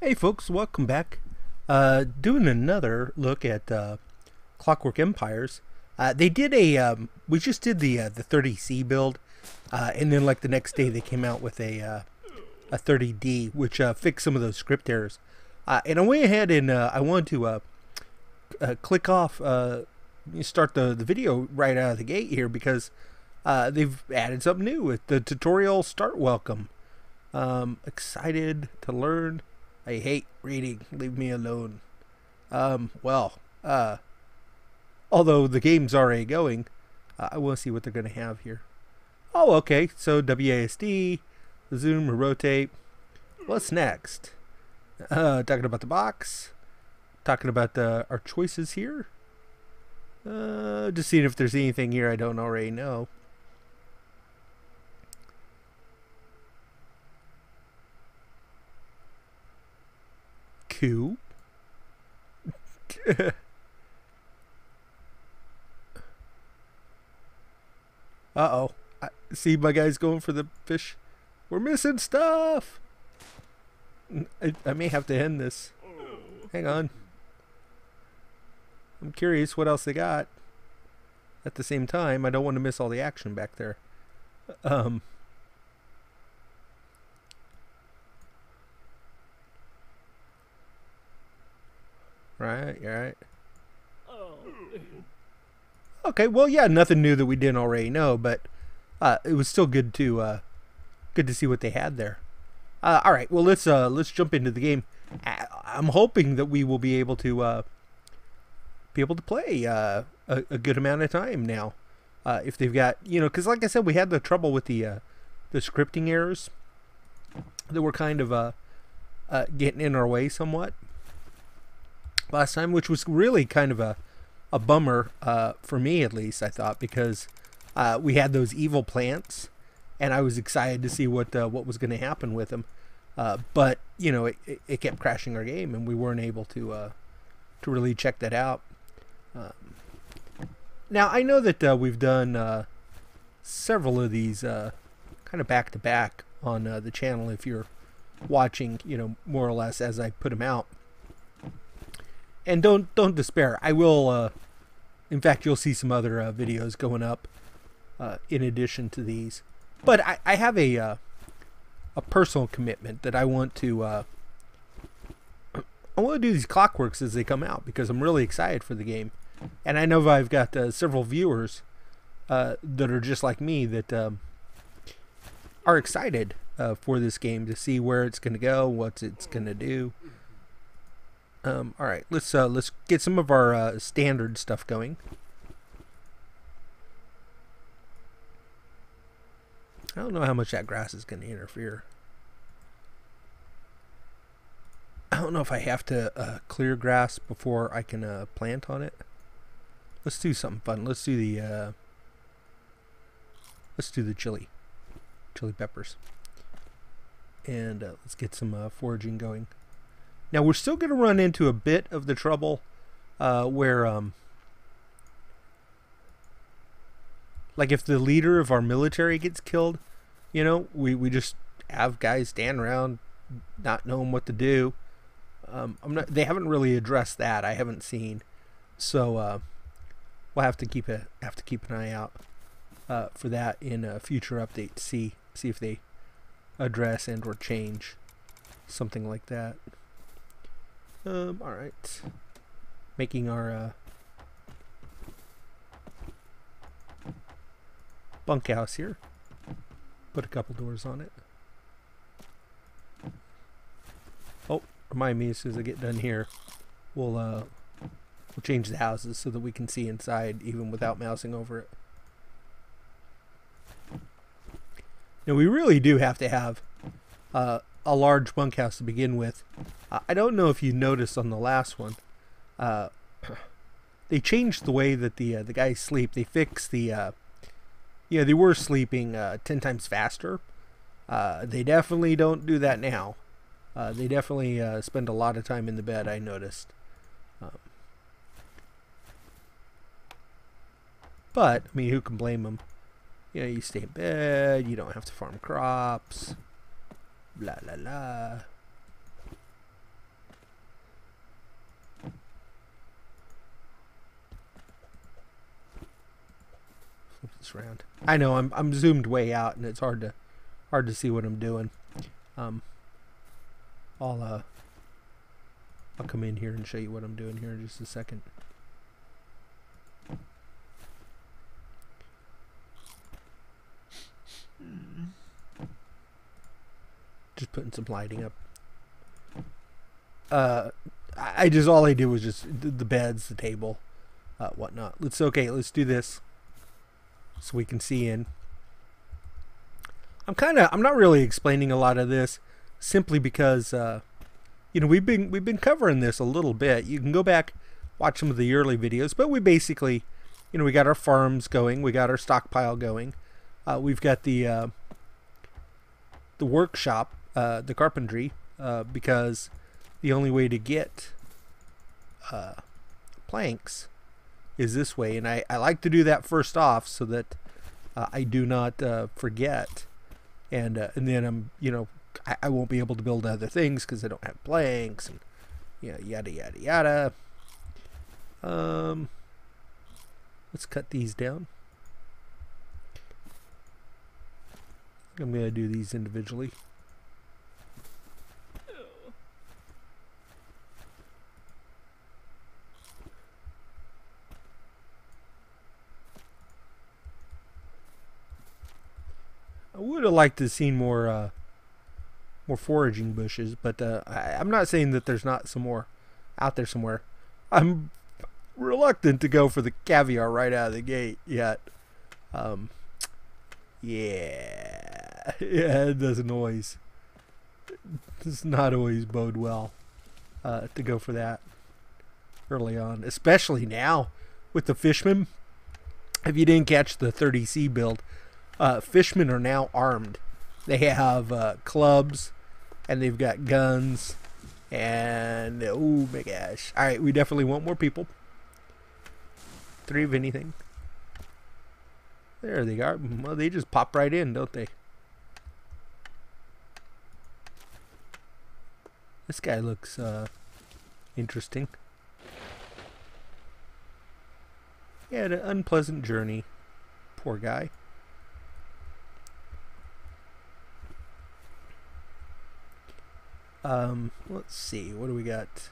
Hey folks, welcome back. Doing another look at Clockwork Empires. They did we just did the 30C build, and then like the next day they came out with a 30D, which fixed some of those script errors. And I went ahead and I wanted to click off, start the video right out of the gate here because they've added something new with the tutorial start welcome. Excited to learn. I hate reading. Leave me alone. Although the game's already going, I want to see what they're going to have here. Oh, okay. So WASD, zoom, rotate. What's next? Talking about the box. Talking about our choices here. Just seeing if there's anything here I don't already know. Cool. Uh-oh. See my guys going for the fish. We're missing stuff. I may have to end this. Hang on. I'm curious what else they got. At the same time, I don't want to miss all the action back there. Right. Okay, well, yeah, nothing new that we didn't already know, but it was still good to see what they had there. All right, well, let's jump into the game. I'm hoping that we will be able to play a good amount of time now. If they've got, because like I said, we had the trouble with the scripting errors that were kind of getting in our way somewhat last time, which was really kind of a bummer for me, at least, I thought, because we had those evil plants and I was excited to see what was going to happen with them, but it kept crashing our game and we weren't able to really check that out. Now I know that we've done several of these kind of back to back on the channel if you're watching, more or less as I put them out. And don't despair. I will. In fact, you'll see some other videos going up in addition to these. But I have a personal commitment that I want to. I want to do these clockworks as they come out because I'm really excited for the game, and I know I've got several viewers that are just like me that are excited for this game to see where it's going to go, what it's going to do. All right, let's get some of our standard stuff going. I don't know how much that grass is going to interfere. I don't know if I have to clear grass before I can plant on it. Let's do something fun. Let's do the chili peppers, and let's get some foraging going. Now we're still going to run into a bit of the trouble where, like if the leader of our military gets killed, we just have guys stand around not knowing what to do. They haven't really addressed that. I haven't seen, so we'll have to keep an eye out for that in a future update to see if they address and or change something like that. All right, making our bunkhouse here. Put a couple doors on it. Oh, remind me as soon as I get done here, we'll change the houses so that we can see inside even without mousing over it. Now we really do have to have a large bunkhouse to begin with. I don't know if you noticed on the last one, they changed the way that the guys sleep. They fixed the they were sleeping 10 times faster. They definitely don't do that now. They definitely spend a lot of time in the bed, I noticed. But I mean, who can blame them? You stay in bed, you don't have to farm crops, blah blah blah. this around. I know I'm zoomed way out, and it's hard to see what I'm doing. I'll come in here and show you what I'm doing here in just a second. Just putting some lighting up. All I did was just the beds, the table, whatnot. Let's do this so we can see in. I'm not really explaining a lot of this simply because we've been covering this a little bit. You can go back, watch some of the early videos, but we basically, we got our farms going, we got our stockpile going, we've got the workshop, the carpentry, because the only way to get planks is this way, and I like to do that first off so that I do not forget, and then I won't be able to build other things because I don't have planks, and yada yada yada. Let's cut these down. I'm gonna do these individually. I would have liked to have seen more foraging bushes, but I'm not saying that there's not some more out there somewhere. I'm reluctant to go for the caviar right out of the gate yet. Yeah, it doesn't always. Does not always bode well to go for that early on, especially now with the fishmen. If you didn't catch the 30C build, fishmen are now armed. They have clubs, and they've got guns, and oh my gosh! All right, we definitely want more people. 3 of anything. There they are. Well, they just pop right in, don't they? This guy looks interesting. He had an unpleasant journey. Poor guy. Let's see. What do we got?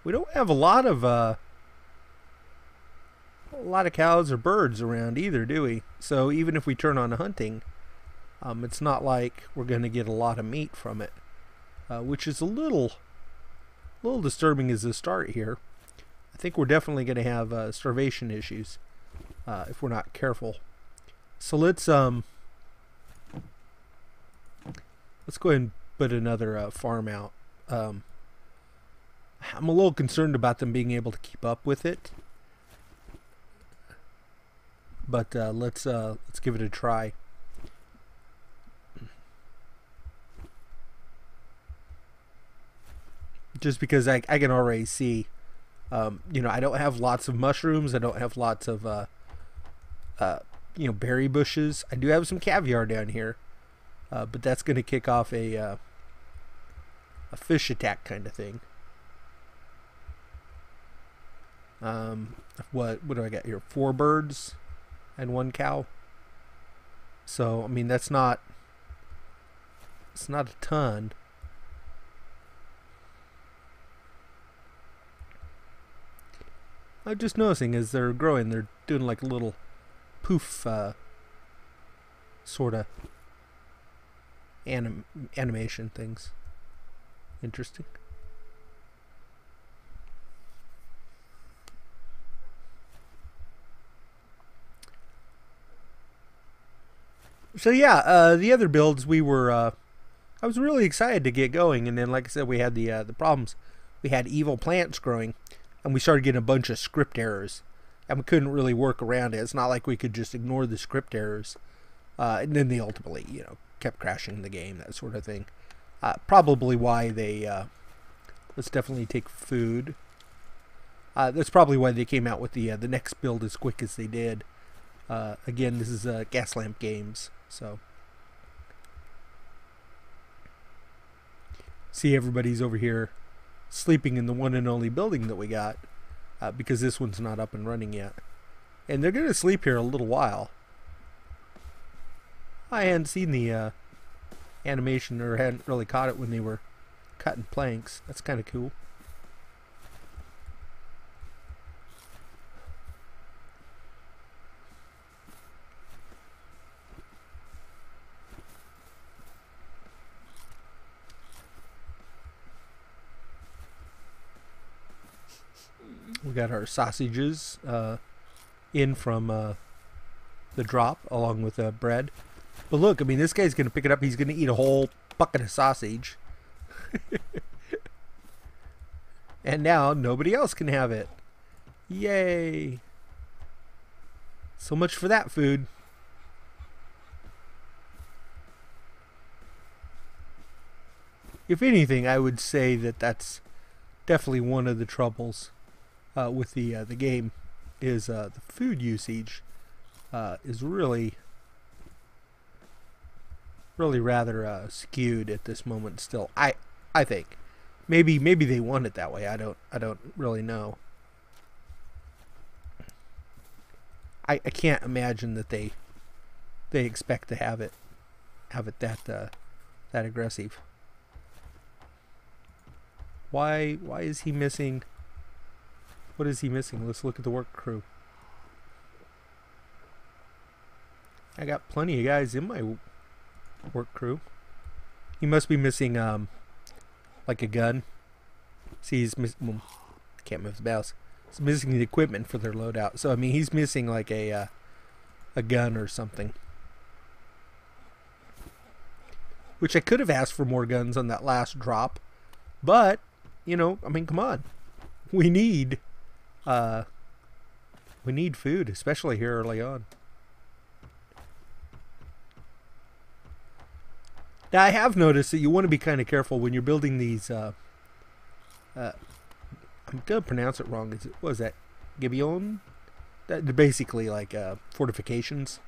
We don't have a lot of cows or birds around either, do we? So even if we turn on hunting, it's not like we're going to get a lot of meat from it, which is a little disturbing as a start here. I think we're definitely going to have starvation issues if we're not careful. So let's go ahead and put another farm out. I'm a little concerned about them being able to keep up with it, but let's give it a try. Just because I can already see, I don't have lots of mushrooms. I don't have lots of berry bushes. I do have some caviar down here, but that's going to kick off a fish attack kind of thing. What do I got here? 4 birds and 1 cow. So I mean it's not a ton. I'm just noticing as they're growing, they're doing like a little poof sort of animation things. Interesting. So yeah, the other builds I was really excited to get going, and then like I said, we had the problems. We had evil plants growing, and we started getting a bunch of script errors, and we couldn't really work around it. It's not like we could just ignore the script errors, and then they ultimately, kept crashing the game, that sort of thing. Probably why they, let's definitely take food. That's probably why they came out with the next build as quick as they did. Again, this is Gaslamp Games, so see, everybody's over here sleeping in the one and only building that we got, because this one's not up and running yet. And they're going to sleep here a little while. I hadn't seen the animation, or hadn't really caught it when they were cutting planks. That's kind of cool. We got our sausages in from the drop, along with bread. But look, I mean, this guy's going to pick it up. He's going to eat a whole bucket of sausage. And now nobody else can have it. Yay. So much for that food. If anything, I would say that that's definitely one of the troubles with the game, is the food usage is really rather skewed at this moment still. I think maybe they want it that way. I don't really know. I can't imagine that they expect to have it that aggressive. Why is he missing? What is he missing? Let's look at the work crew. I got plenty of guys in my work crew. He must be missing like a gun. See, he's missing. Can't move his mouse. He's missing the equipment for their loadout. So I mean, he's missing like a gun or something. Which I could have asked for more guns on that last drop, but you know, I mean, come on, we need food, especially here early on. Now, I have noticed that you want to be kind of careful when you're building these. I'm gonna pronounce it wrong. What is that? Gibeon? They're basically like fortifications.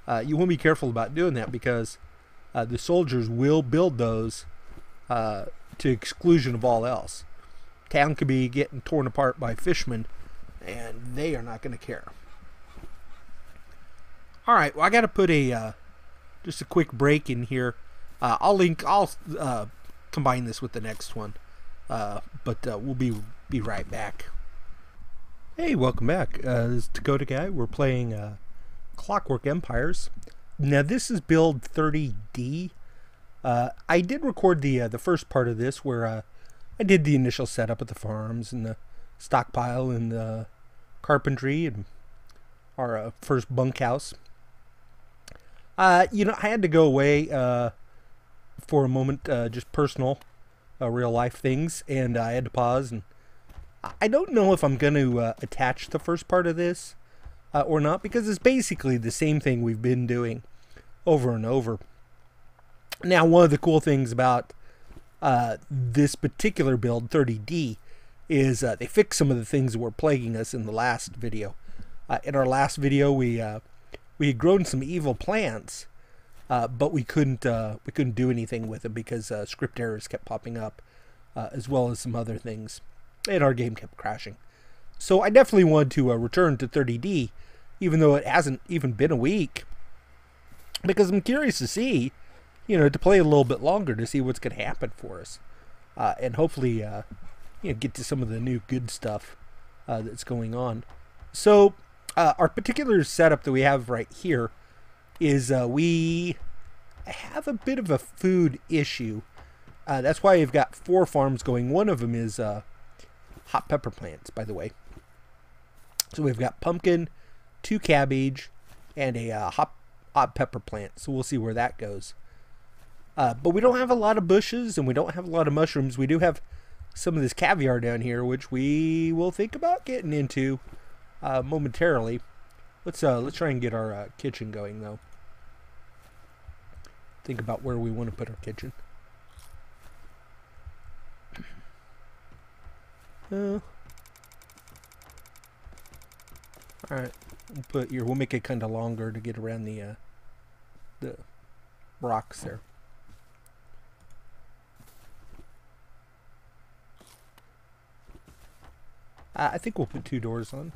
You want to be careful about doing that because the soldiers will build those to exclusion of all else. Town could be getting torn apart by fishermen, and they are not going to care. All right, well, I got to put just a quick break in here. I'll combine this with the next one, but we'll be right back. Hey, welcome back. This is Dakota Guy. We're playing Clockwork Empires. Now this is build 30D. I did record the first part of this where I did the initial setup at the farms and the stockpile and the carpentry and our first bunkhouse. You know, I had to go away for a moment, just personal, real life things, and I had to pause. And I don't know if I'm going to attach the first part of this or not, because it's basically the same thing we've been doing over and over. Now, one of the cool things about this particular build, 30D, is they fixed some of the things that were plaguing us in the last video. In our last video, we had grown some evil plants, but we couldn't do anything with them because script errors kept popping up, as well as some other things, and our game kept crashing. So I definitely wanted to return to 30D, even though it hasn't even been a week, because I'm curious to see, you know, to play a little bit longer to see what's going to happen for us, and hopefully, you know, get to some of the new good stuff that's going on. So our particular setup that we have right here is we have a bit of a food issue. That's why we've got 4 farms going. One of them is hot pepper plants, by the way. So we've got pumpkin, 2 cabbage, and a hot pepper plant. So we'll see where that goes. But we don't have a lot of bushes, and we don't have a lot of mushrooms. We do have some of this caviar down here, which we will think about getting into momentarily. Let's try and get our kitchen going, though. Think about where we want to put our kitchen. All right, we'll make it kind of longer to get around the rocks there. I think we'll put 2 doors on.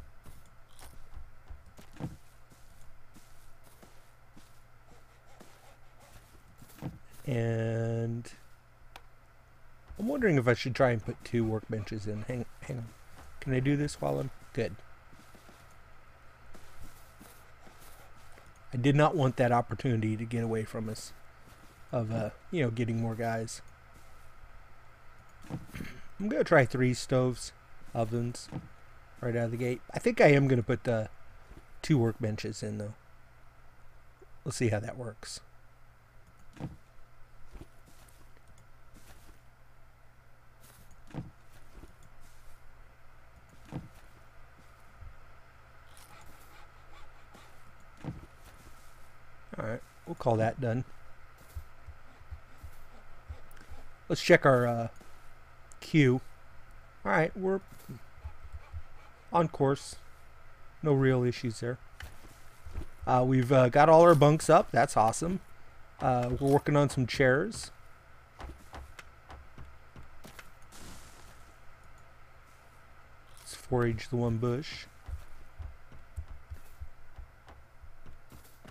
wondering if I should try and put 2 workbenches in. Hang on. Can I do this while I'm good? I did not want that opportunity to get away from us of, you know, getting more guys. I'm going to try 3 stoves, ovens, right out of the gate. I think I am going to put 2 workbenches in, though. Let's see how that works. Alright, we'll call that done. Let's check our queue. Alright, we're on course. No real issues there. We've got all our bunks up. That's awesome. We're working on some chairs. Let's forage the 1 bush.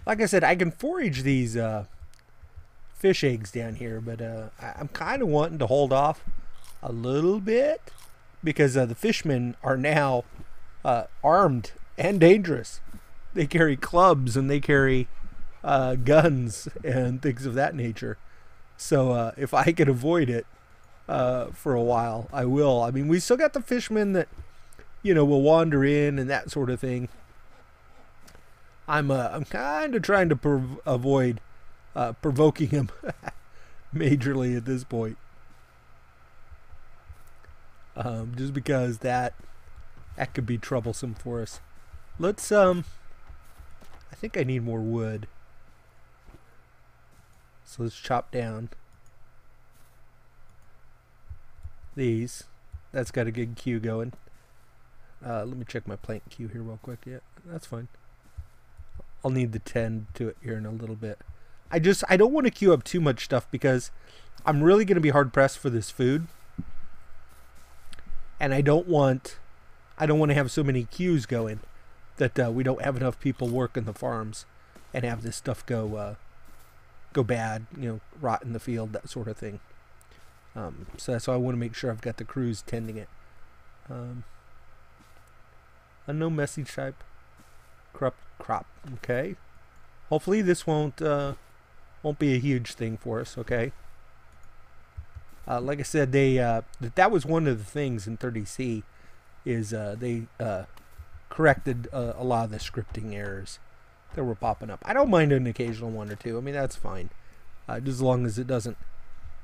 Like I said, I can forage these fish eggs down here, but I'm kind of wanting to hold off a little bit because the fishermen are now armed and dangerous. They carry clubs and they carry guns and things of that nature. So if I can avoid it for a while, I will. I mean, we still got the fishermen that, you know, will wander in and that sort of thing. I'm kind of trying to avoid provoking him majorly at this point, just because that could be troublesome for us. Let's I think I need more wood, so let's chop down these. That's got a good queue going. Let me check my plank queue here real quick. Yeah, that's fine. I'll need to tend to it here in a little bit. I don't want to queue up too much stuff because I'm really going to be hard pressed for this food, and I don't want to have so many queues going that we don't have enough people working the farms and have this stuff go bad, you know, rot in the field, that sort of thing. So that's why I want to make sure I've got the crews tending it. Unknown message type. Crop. Okay. Hopefully this won't be a huge thing for us. Okay. Like I said, that was one of the things in 30C is they corrected a lot of the scripting errors that were popping up. I don't mind an occasional 1 or 2. I mean, that's fine, just as long as it doesn't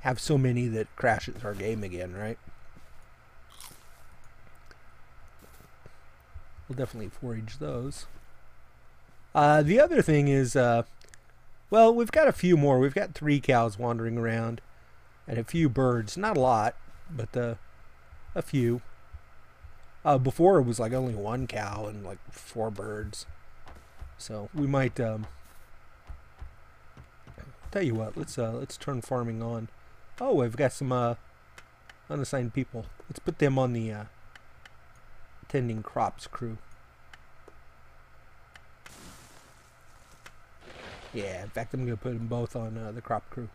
have so many that crashes our game again, right? We'll definitely forage those. The other thing is, well, we've got a few more. We've got 3 cows wandering around and a few birds. Not a lot, but a few. Before it was like only 1 cow and like 4 birds. So we might tell you what, let's turn farming on. Oh, we've got some unassigned people. Let's put them on the tending crops crew. Yeah, in fact, I'm going to put them both on the crop crew.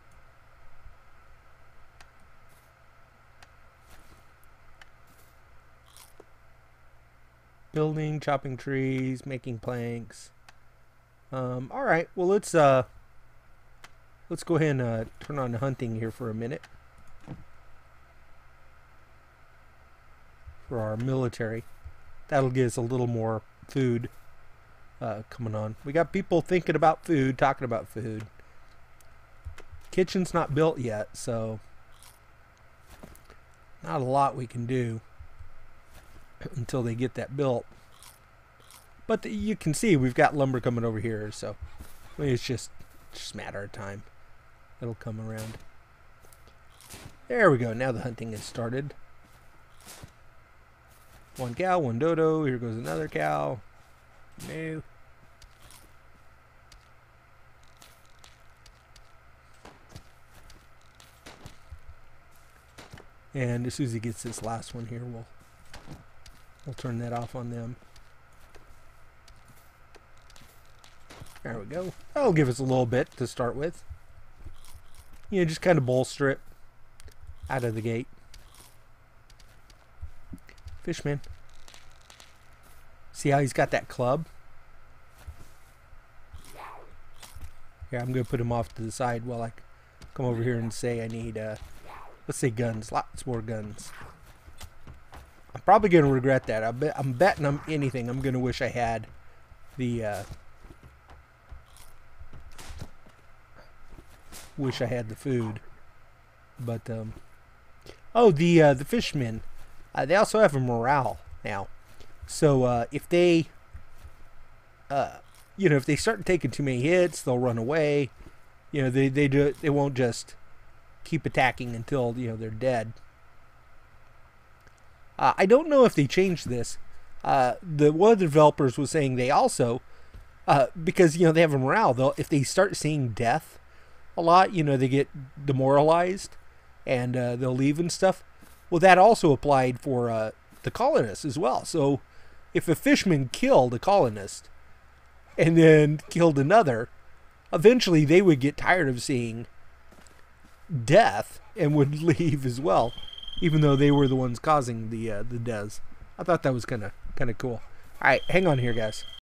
Building, chopping trees, making planks. All right, well, let's go ahead and turn on hunting here for a minute for our military. That'll give us a little more food. Coming on. We got people thinking about food, talking about food. Kitchen's not built yet, so not a lot we can do until they get that built. But you can see we've got lumber coming over here, so I mean, it's just a matter of time. It'll come around. There we go. Now the hunting has started. 1 cow, 1 dodo. Here goes another cow. No. And as soon as he gets this last one here, we'll turn that off on them. There we go. That'll give us a little bit to start with. You know, just kind of bolster it out of the gate. Fishman. See how he's got that club? Here, I'm going to put him off to the side while I come over here and say I need, let's say guns. Lots more guns. I'm probably going to regret that. I'm betting on anything. I'm going to wish I had the, food. But, oh, the fishermen. They also have a morale now. So, if they, if they start taking too many hits, they'll run away. They won't just keep attacking until, they're dead. I don't know if they changed this. One of the developers was saying they also, because, they have a morale, if they start seeing death a lot, they get demoralized and they'll leave and stuff. Well, that also applied for the colonists as well. So if a fishman killed a colonist and then killed another, eventually they would get tired of seeing death and would leave as well, even though they were the ones causing the deaths. I thought that was kind of cool. All right, hang on here, guys.